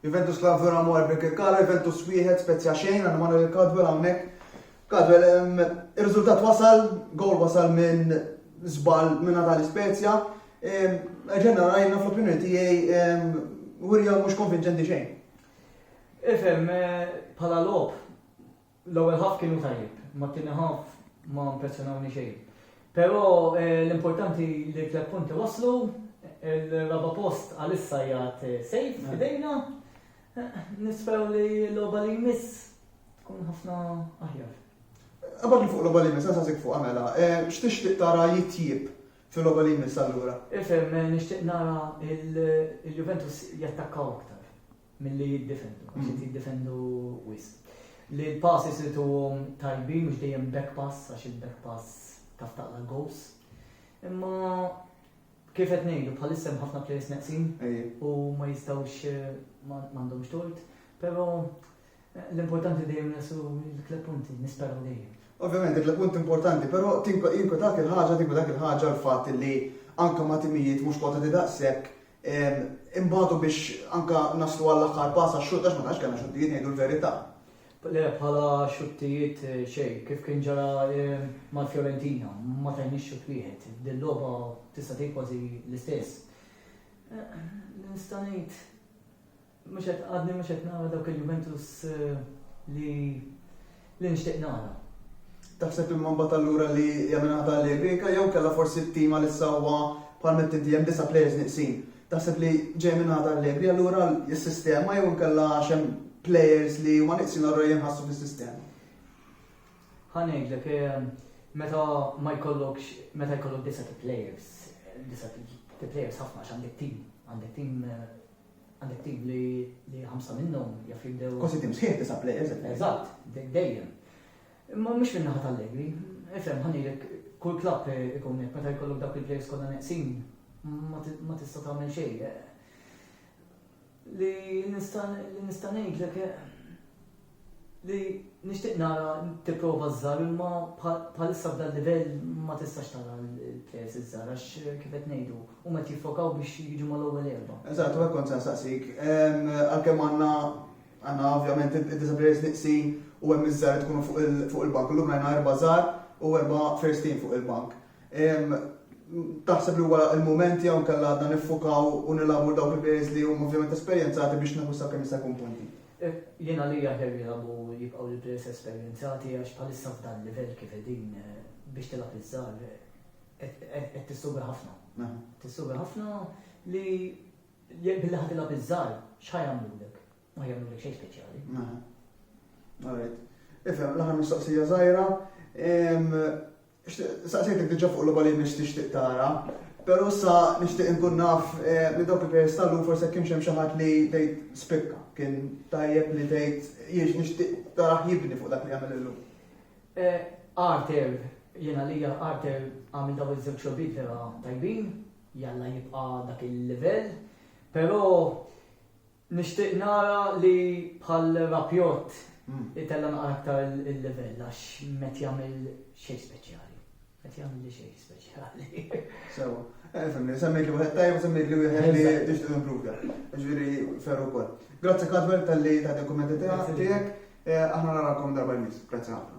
Juventus Club vera mor bil-kala, Juventus wieħed spezja xejn, għandna Manuel Cadwell hawnhekk. Cadwell, ir-riżultat wasal, gol wasal minn żball minn tal-Ispezja. Ġenna rajna fl-opinjoni tiegħi Wirja mhux konvinċenti xejn. Ifhem, bħala logħob l-ewwel ħaf kienu tajjeb, ma t-tieni ħaf ma impressjonawni xejn. Però l-importanti li 3 punti waslu, il-raba post għalissa jgħat sejf f'idejna, nisperaw li l-logħba li jmiss tkun ħafna aħjar. Qabad li fuq l-logħba li jmiss, għasasik fuq għamela, x'tixtieq tara jitjieb fil-logħba li jmiss allura? Ifhem, nixtieq nara il-Juventus jattakkaw aktar milli jiddefendu, għax jiddefendu wisq. Li l-passi situ tajbin mhux dejjem back pass għax il-back pass taf taqla goals. Imma kif qed ngħidu bħalissa hemm ħafna players neqsin u ma jistgħux m'għandhomx tort, però l-importanti dejjem nesu l-3 punti, nisperaw dejjem. Ovvjament, il-3 punti importanti, però tinkwetak il-ħaġa l-fatt li anke ma' timijiet mhux kwotati daqshekk imbagħtu biex anke naslu għall-aħħar pass għax-xut għax ma nafx kellna xuttijiet ngħidu l-verità. Le, bħala xuttijiet xejn, kif kien ġara mal-Fiorentina, ma tajniex xut wieħed, din-logħba tista' tgħid kważi l-istess. Nista' ngħid għadni mhux qed nara dawk il-Juventus li nixtieq nara. Taħseb imma mbagħad allura li jagħmilha Allegri jew kellha forsi t-tim li sewwa bħal mettinti hemm 9 players nieqsin. Taħseb li ġej minn Allegri allura s-sistema jew inkella xem players li huma nieqsin allura jinħassu fis-sistema. Ħanejdlek meta jkollok 9 players, 9 players ħafna għax għandek tim li 5 minnhom jaf jibdew. Kważi tim sħiħ 9 players. Eżatt, dejjem. Imma mhux minn naħa Allegri. Ifhem ħanejlek kull klabb ikun hekk meta jkollok dak il-players kollha neqsin ma tista' tagħmel xejn. Li nista' ngħidlek li nixtieq nara tipprova żżar imma bħalissa f'dan livell ma tistax tara l-players iż-żgħar għax kif qed ngħidu huma qed jiffokaw biex jiġu mal-ewwel erba'. Eżatt, u hekk kont se nsaqsik. Għalkemm għandna ovvjament id-9 players nieqsin u hemm iż-żgħar tkunu fuq il-bank. Illum rajna 4 żgħar u 4 first team fuq il-bank. Taħseb li huwa l-mument jew kellha għadna niffukaw u nilagħbu dawk il-players li huma ovvjament esperjenzati biex naħu sakemm jista' jkun punti. Jiena li jaħjar jilagħbu jibqgħu l-players esperjenzati għax bħalissa f'dan livell kif qegħdin biex tilgħab iż-żgħar qed tissuga ħafna. Tissuga ħafna li billi ħadd tilgħab iż-żgħar x'ħajamlulek? Ma jagħmlulek xejn speċjali. Alright. Ifhem l-aħħar mistoqsija żgħira. Saqsejtek diġà fuq l-logħba li tixtieq tara, però issa nixtieq inkun naf li dawk il-players tal-lum forsi kemm xi ħadd li tgħid spikka kien tajjeb li tgħid jiex nixtieq tara jibni fuq dak li jagħmel illum. Arter, jiena li Arter għamil daw iż-żewġ xogħlijiet vera tajbin, jalla jibqa' dak il-livell, però nixtieq nara li bħal Rapjot itella naqra aktar il-livell għax met jagħmel xejn speċjali. Qed jagħmel li xejn speċjali. Sewa. Fimni, semmejt li wieħed tajjeb u semmejt li wieħed li tixtieq impruvja. Ġifieri ferru wkoll. Grazzi Cadwell tal-li tagħti l-kummenti tiegħek. Aħna narakom darba jmiss. Grazzi ħafna.